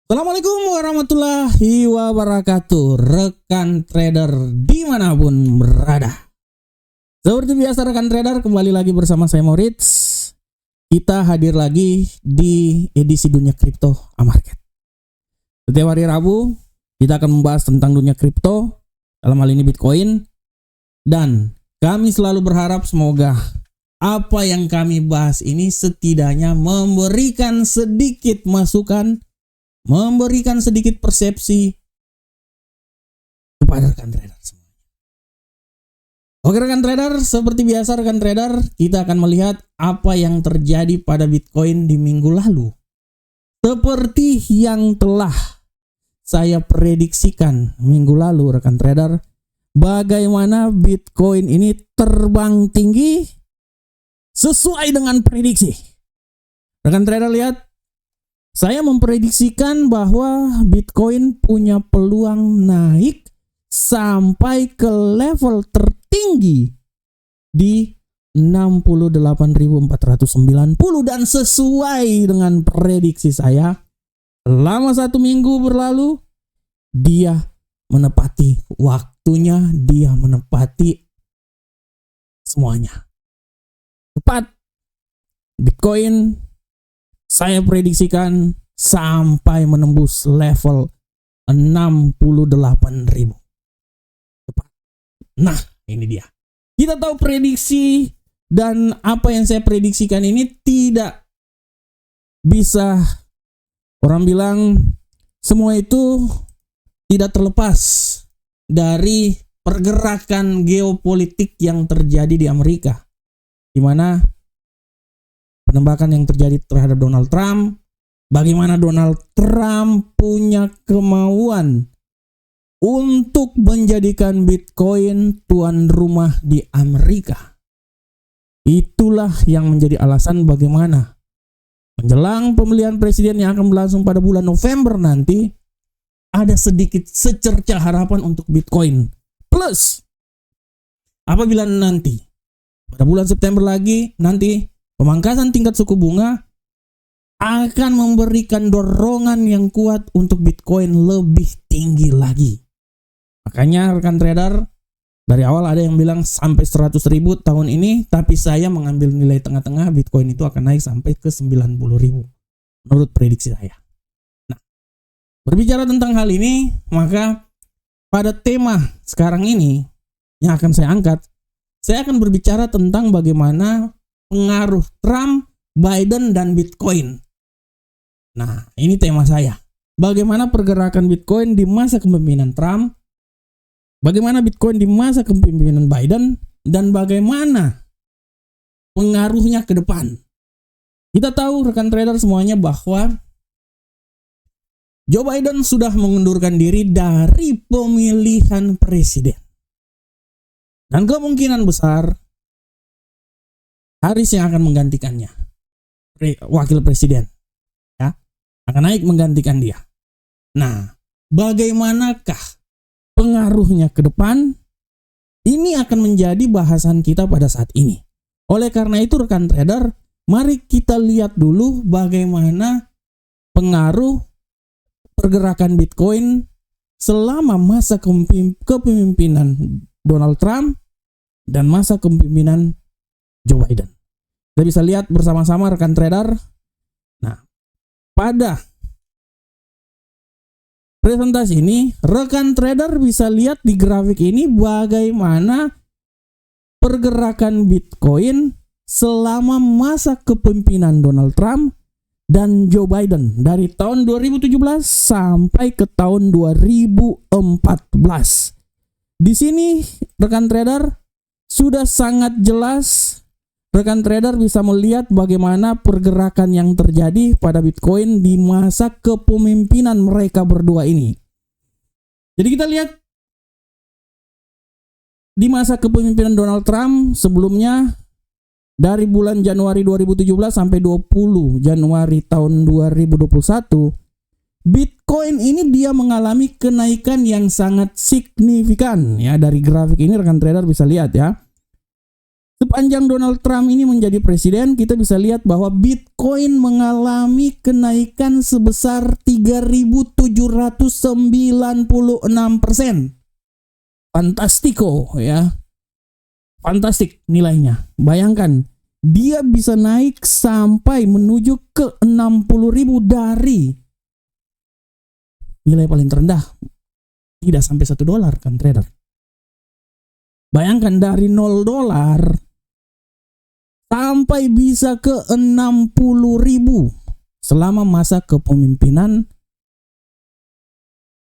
Assalamualaikum warahmatullahi wabarakatuh, rekan trader dimanapun berada. Seperti biasa rekan trader, kembali lagi bersama saya Moritz. Kita hadir lagi di edisi dunia kripto A-Market. Setiap hari Rabu kita akan membahas tentang dunia kripto, dalam hal ini Bitcoin. Dan kami selalu berharap semoga apa yang kami bahas ini setidaknya memberikan sedikit masukan, memberikan sedikit persepsi kepada rekan trader semua. Oke rekan trader, seperti biasa rekan trader, kita akan melihat apa yang terjadi pada Bitcoin di minggu lalu. Seperti yang telah saya prediksikan minggu lalu rekan trader, bagaimana Bitcoin ini terbang tinggi sesuai dengan prediksi. Rekan trader lihat, saya memprediksikan bahwa Bitcoin punya peluang naik sampai ke level tertinggi di 68.490 dan sesuai dengan prediksi saya, selama 1 minggu berlalu dia menepati waktunya, dia menepati semuanya. Tepat, Bitcoin saya prediksikan sampai menembus level 68.000. Tepat. Nah, ini dia. Kita tahu prediksi dan apa yang saya prediksikan ini tidak bisa, orang bilang semua itu tidak terlepas dari pergerakan geopolitik yang terjadi di Amerika, di mana penembakan yang terjadi terhadap Donald Trump, bagaimana Donald Trump punya kemauan untuk menjadikan Bitcoin tuan rumah di Amerika. Itulah yang menjadi alasan bagaimana menjelang pemilihan presiden yang akan berlangsung pada bulan November nanti, ada sedikit secercah harapan untuk Bitcoin. Plus, apabila nanti pada bulan September lagi nanti pemangkasan tingkat suku bunga akan memberikan dorongan yang kuat untuk Bitcoin lebih tinggi lagi. Makanya rekan trader, dari awal ada yang bilang sampai 100.000 tahun ini, tapi saya mengambil nilai tengah-tengah Bitcoin itu akan naik sampai ke 90.000 menurut prediksi saya. Nah, berbicara tentang hal ini, maka pada tema sekarang ini yang akan saya angkat, saya akan berbicara tentang bagaimana pengaruh Trump, Biden, dan Bitcoin. Nah, ini tema saya. Bagaimana pergerakan Bitcoin di masa kepemimpinan Trump, bagaimana Bitcoin di masa kepemimpinan Biden, dan bagaimana pengaruhnya ke depan. Kita tahu rekan trader semuanya bahwa Joe Biden sudah mengundurkan diri dari pemilihan presiden. Dan kemungkinan besar Harris yang akan menggantikannya, wakil presiden, ya, akan naik menggantikan dia. Nah, bagaimanakah pengaruhnya ke depan? Ini akan menjadi bahasan kita pada saat ini. Oleh karena itu rekan trader, mari kita lihat dulu bagaimana pengaruh pergerakan Bitcoin selama masa kepemimpinan Donald Trump dan masa kepemimpinan Joe Biden. Kita bisa lihat bersama-sama rekan trader. Nah, pada presentasi ini rekan trader bisa lihat di grafik ini bagaimana pergerakan Bitcoin selama masa kepemimpinan Donald Trump dan Joe Biden dari tahun 2017 sampai ke tahun 2014. Di sini rekan trader sudah sangat jelas. Rekan trader bisa melihat bagaimana pergerakan yang terjadi pada Bitcoin di masa kepemimpinan mereka berdua ini. Jadi kita lihat di masa kepemimpinan Donald Trump sebelumnya, dari bulan Januari 2017 sampai 20 Januari tahun 2021, Bitcoin ini dia mengalami kenaikan yang sangat signifikan. Ya, dari grafik ini rekan trader bisa lihat ya. Sepanjang Donald Trump ini menjadi presiden, kita bisa lihat bahwa Bitcoin mengalami kenaikan sebesar 13% 3.796%. Fantastiko ya. Fantastik nilainya. Bayangkan, dia bisa naik sampai menuju ke 60.000 dari nilai paling terendah. Tidak sampai $1 kan trader. Bayangkan dari $0 sampai bisa ke 60.000 selama masa kepemimpinan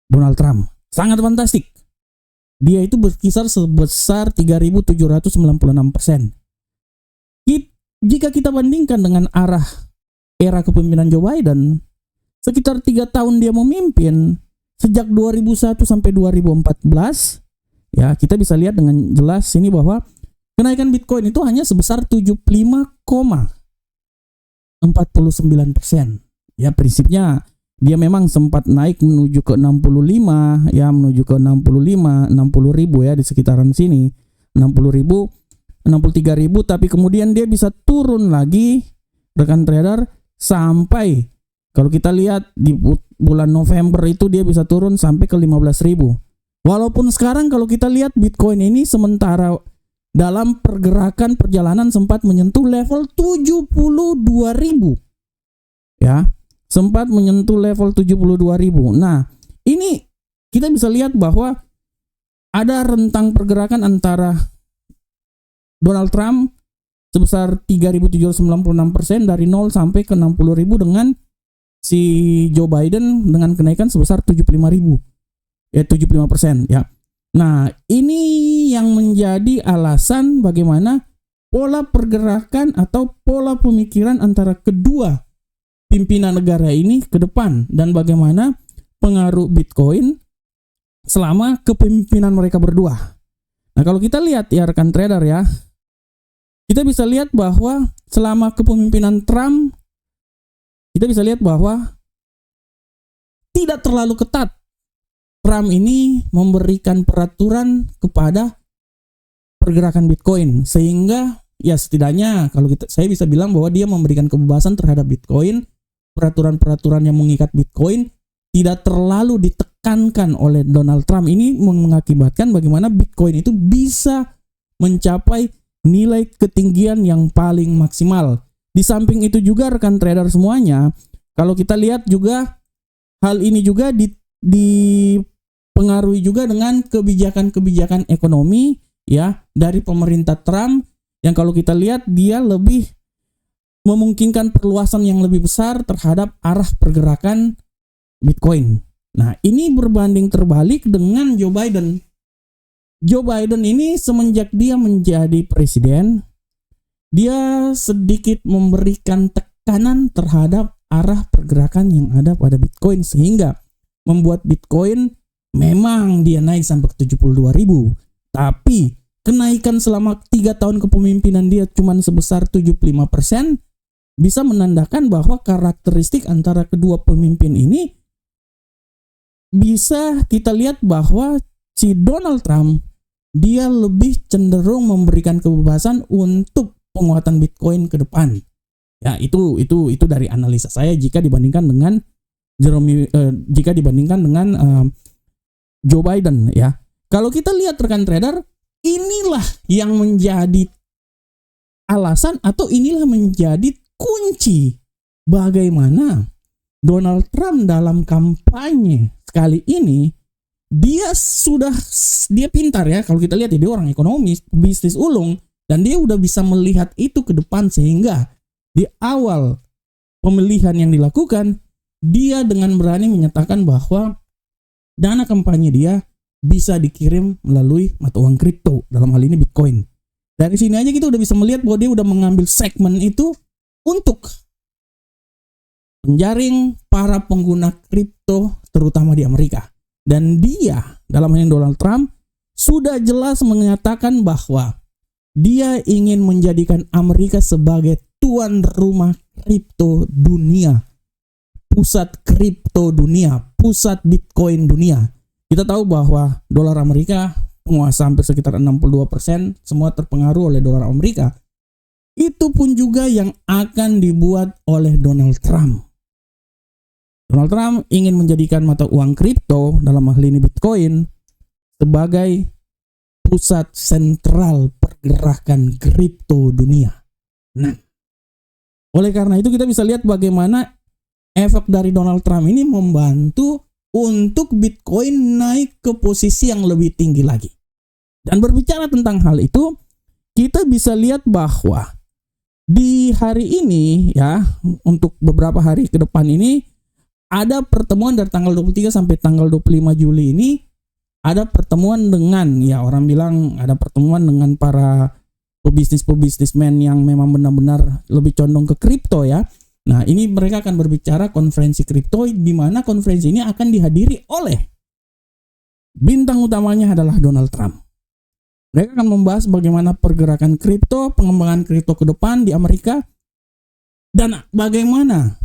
Donald Trump. Sangat fantastik. Dia itu berkisar sebesar 3.796%. Jika kita bandingkan dengan era kepemimpinan Joe Biden, sekitar 3 tahun dia memimpin, sejak 2001 sampai 2014, ya kita bisa lihat dengan jelas ini bahwa kenaikan Bitcoin itu hanya sebesar 75,49%. Ya prinsipnya dia memang sempat naik menuju ke 65, ya menuju ke 60 ribu ya di sekitaran sini, 60 ribu, 63 ribu, tapi kemudian dia bisa turun lagi rekan trader sampai, kalau kita lihat di bulan November itu dia bisa turun sampai ke 15 ribu. Walaupun sekarang kalau kita lihat Bitcoin ini sementara dalam pergerakan perjalanan sempat menyentuh level 72 ribu. Ya, sempat menyentuh level 72 ribu. Nah, ini kita bisa lihat bahwa ada rentang pergerakan antara Donald Trump sebesar 3.796% dari 0 sampai ke 60.000 dengan si Joe Biden dengan kenaikan sebesar 75.000. Ya 75% ya. Nah, ini yang menjadi alasan bagaimana pola pergerakan atau pola pemikiran antara kedua pimpinan negara ini ke depan dan bagaimana pengaruh Bitcoin selama kepemimpinan mereka berdua. Nah, kalau kita lihat ya rekan trader ya, kita bisa lihat bahwa selama kepemimpinan Trump, kita bisa lihat bahwa tidak terlalu ketat Trump ini memberikan peraturan kepada pergerakan Bitcoin, sehingga ya setidaknya kalau saya bisa bilang bahwa dia memberikan kebebasan terhadap Bitcoin. Peraturan-peraturan yang mengikat Bitcoin tidak terlalu ditekankan oleh Donald Trump. Ini mengakibatkan bagaimana Bitcoin itu bisa mencapai nilai ketinggian yang paling maksimal. Di samping itu juga rekan trader semuanya, kalau kita lihat juga hal ini juga dipengaruhi juga dengan kebijakan-kebijakan ekonomi ya dari pemerintah Trump, yang kalau kita lihat dia lebih memungkinkan perluasan yang lebih besar terhadap arah pergerakan Bitcoin. Nah, ini berbanding terbalik dengan Joe Biden. Joe Biden ini semenjak dia menjadi presiden, dia sedikit memberikan tekanan terhadap arah pergerakan yang ada pada Bitcoin, sehingga membuat Bitcoin memang dia naik sampai ke 72.000. Tapi kenaikan selama 3 tahun kepemimpinan dia cuma sebesar 75%, bisa menandakan bahwa karakteristik antara kedua pemimpin ini bisa kita lihat bahwa si Donald Trump dia lebih cenderung memberikan kebebasan untuk penguatan Bitcoin ke depan. Ya, itu dari analisa saya jika dibandingkan dengan Joe Biden ya. Kalau kita lihat rekan trader, inilah yang menjadi alasan atau inilah menjadi kunci bagaimana Donald Trump dalam kampanye kali ini dia pintar ya, kalau kita lihat ya, dia orang ekonomis, bisnis ulung, dan dia udah bisa melihat itu ke depan, sehingga di awal pemilihan yang dilakukan dia dengan berani menyatakan bahwa dana kampanye dia bisa dikirim melalui mata uang kripto, dalam hal ini Bitcoin. Dari sini aja kita udah bisa melihat bahwa dia udah mengambil segmen itu untuk menjaring para pengguna kripto terutama di Amerika. Dan dia, dalam hal ini Donald Trump, sudah jelas menyatakan bahwa dia ingin menjadikan Amerika sebagai tuan rumah kripto dunia, pusat kripto dunia, pusat Bitcoin dunia. Kita tahu bahwa dolar Amerika penguasa hampir sekitar 62%, semua terpengaruh oleh dolar Amerika. Itu pun juga yang akan dibuat oleh Donald Trump. Donald Trump ingin menjadikan mata uang kripto, dalam hal ini Bitcoin, sebagai pusat sentral pergerakan kripto dunia. Nah, oleh karena itu kita bisa lihat bagaimana efek dari Donald Trump ini membantu untuk Bitcoin naik ke posisi yang lebih tinggi lagi. Dan berbicara tentang hal itu, kita bisa lihat bahwa di hari ini ya, untuk beberapa hari ke depan ini ada pertemuan dari tanggal 23 sampai tanggal 25 Juli ini, ada pertemuan dengan, ya orang bilang ada pertemuan dengan para pebisnismen yang memang benar-benar lebih condong ke kripto ya. Nah, ini mereka akan berbicara konferensi kripto, di mana konferensi ini akan dihadiri oleh bintang utamanya adalah Donald Trump. Mereka akan membahas bagaimana pergerakan kripto, pengembangan kripto ke depan di Amerika, dan bagaimana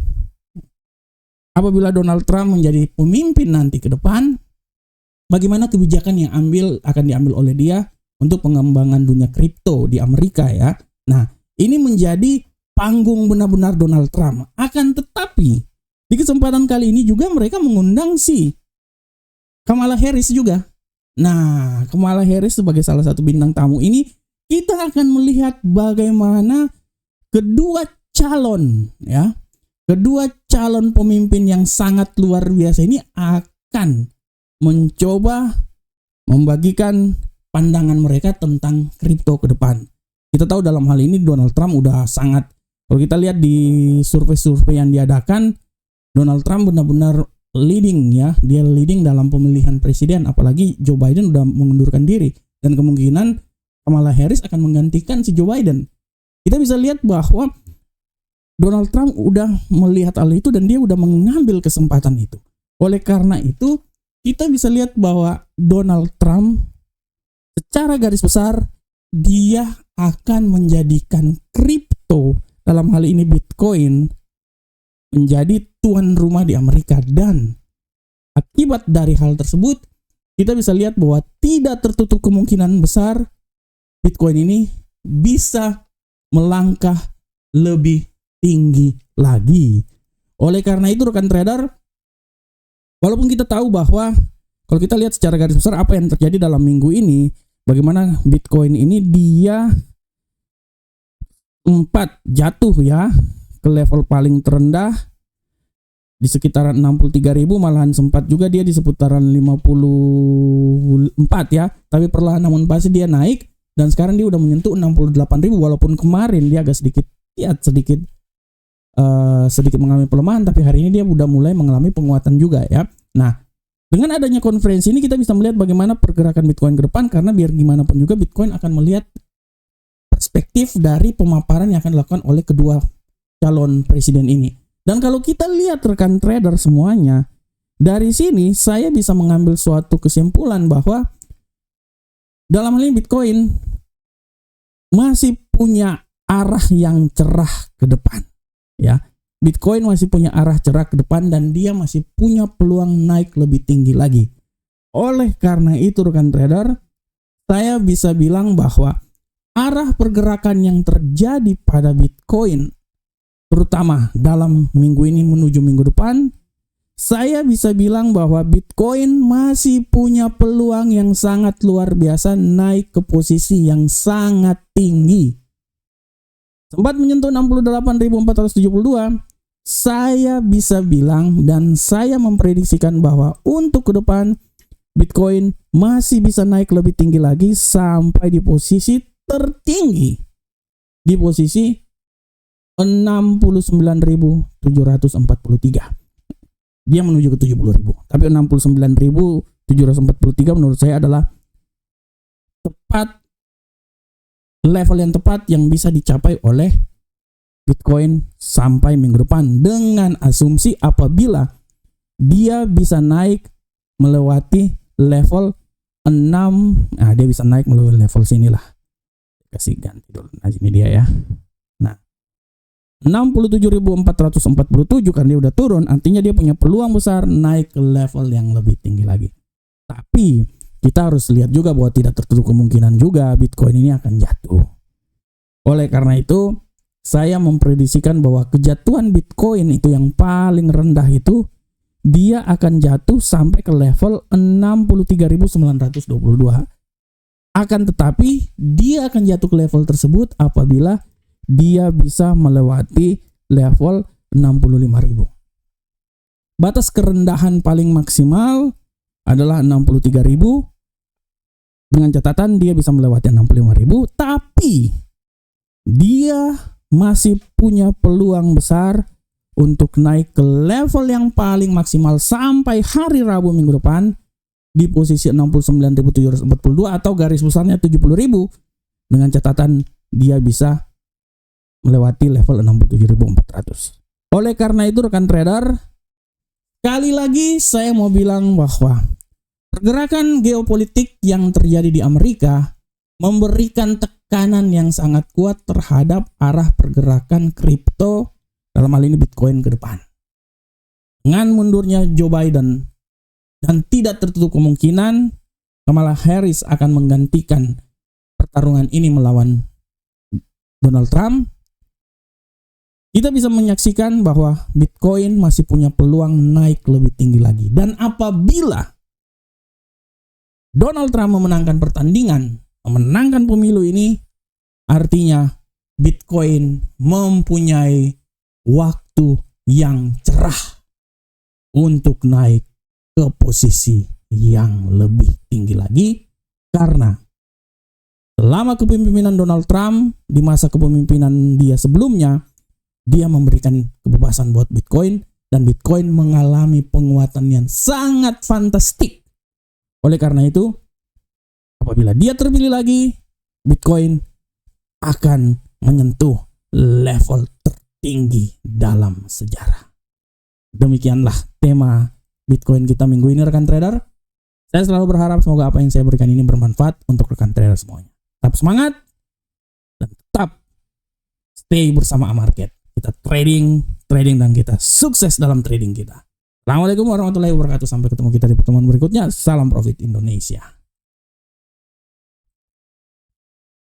apabila Donald Trump menjadi pemimpin nanti ke depan, bagaimana kebijakan yang akan diambil oleh dia untuk pengembangan dunia kripto di Amerika ya. Nah, ini menjadi panggung benar-benar Donald Trump. Akan tetapi, di kesempatan kali ini juga mereka mengundang si Kamala Harris juga. Nah, Kamala Harris sebagai salah satu bintang tamu ini, kita akan melihat bagaimana kedua calon pemimpin yang sangat luar biasa ini akan mencoba membagikan pandangan mereka tentang kripto ke depan. Kita tahu dalam hal ini Donald Trump udah sangat, kalau kita lihat di survei-survei yang diadakan, Donald Trump benar-benar leading ya, dia leading dalam pemilihan presiden, apalagi Joe Biden udah mengundurkan diri dan kemungkinan Kamala Harris akan menggantikan si Joe Biden. Kita bisa lihat bahwa Donald Trump udah melihat hal itu dan dia udah mengambil kesempatan itu. Oleh karena itu, kita bisa lihat bahwa Donald Trump secara garis besar dia akan menjadikan kripto, dalam hal ini Bitcoin, menjadi tuan rumah di Amerika. Dan akibat dari hal tersebut, kita bisa lihat bahwa tidak tertutup kemungkinan besar Bitcoin ini bisa melangkah lebih tinggi lagi. Oleh karena itu rekan trader, walaupun kita tahu bahwa kalau kita lihat secara garis besar apa yang terjadi dalam minggu ini, bagaimana Bitcoin ini dia jatuh ya ke level paling terendah di sekitaran 63.000, malahan sempat juga dia di seputaran 54 ya, tapi perlahan namun pasti dia naik dan sekarang dia udah menyentuh 68.000, walaupun kemarin dia agak sedikit mengalami pelemahan, tapi hari ini dia udah mulai mengalami penguatan juga ya. Nah, dengan adanya konferensi ini kita bisa melihat bagaimana pergerakan Bitcoin ke depan, karena biar gimana pun juga Bitcoin akan melihat perspektif dari pemaparan yang akan dilakukan oleh kedua calon presiden ini. Dan kalau kita lihat rekan trader semuanya, dari sini saya bisa mengambil suatu kesimpulan bahwa dalam hal ini Bitcoin masih punya arah yang cerah ke depan. Ya, Bitcoin masih punya arah cerah ke depan dan dia masih punya peluang naik lebih tinggi lagi. Oleh karena itu rekan trader, saya bisa bilang bahwa arah pergerakan yang terjadi pada Bitcoin, terutama dalam minggu ini menuju minggu depan, saya bisa bilang bahwa Bitcoin masih punya peluang yang sangat luar biasa naik ke posisi yang sangat tinggi. Sempat menyentuh 68.472, saya bisa bilang dan saya memprediksikan bahwa untuk ke depan Bitcoin masih bisa naik lebih tinggi lagi sampai di posisi tertinggi di posisi 69.743. Dia menuju ke 70.000. Tapi 69.743 menurut saya adalah level yang tepat yang bisa dicapai oleh Bitcoin sampai minggu depan, dengan asumsi apabila dia bisa naik melewati level 6. Nah, dia bisa naik melewati level sinilah. Kasih ganti dulu ini dia ya. Nah, 67.447 karena dia udah turun, artinya dia punya peluang besar naik ke level yang lebih tinggi lagi. Tapi kita harus lihat juga bahwa tidak tertutup kemungkinan juga Bitcoin ini akan jatuh. Oleh karena itu, saya memprediksikan bahwa kejatuhan Bitcoin itu yang paling rendah itu dia akan jatuh sampai ke level 63.922. Akan tetapi dia akan jatuh ke level tersebut apabila dia bisa melewati level 65.000. Batas kerendahan paling maksimal adalah 63.000 dengan catatan dia bisa melewati 65.000, tapi dia masih punya peluang besar untuk naik ke level yang paling maksimal sampai hari Rabu minggu depan di posisi 69.742 atau garis besarnya 70.000 dengan catatan dia bisa melewati level 67.400. Oleh karena itu rekan trader, sekali lagi saya mau bilang bahwa pergerakan geopolitik yang terjadi di Amerika memberikan tekanan yang sangat kuat terhadap arah pergerakan kripto, dalam hal ini Bitcoin ke depan. Dengan mundurnya Joe Biden dan tidak tertutup kemungkinan Kamala Harris akan menggantikan pertarungan ini melawan Donald Trump, kita bisa menyaksikan bahwa Bitcoin masih punya peluang naik lebih tinggi lagi. Dan apabila Donald Trump memenangkan pertandingan, memenangkan pemilu ini, artinya Bitcoin mempunyai waktu yang cerah untuk naik ke posisi yang lebih tinggi lagi, karena selama kepemimpinan Donald Trump, di masa kepemimpinan dia sebelumnya, dia memberikan kebebasan buat Bitcoin dan Bitcoin mengalami penguatan yang sangat fantastik. Oleh karena itu, apabila dia terpilih lagi, Bitcoin akan menyentuh level tertinggi dalam sejarah. Demikianlah tema Bitcoin kita minggu ini rekan trader. Saya selalu berharap semoga apa yang saya berikan ini bermanfaat untuk rekan trader semuanya. Tetap semangat dan tetap stay bersama market. Kita trading dan kita sukses dalam trading kita. Assalamualaikum warahmatullahi wabarakatuh. Sampai ketemu kita di pertemuan berikutnya. Salam profit Indonesia.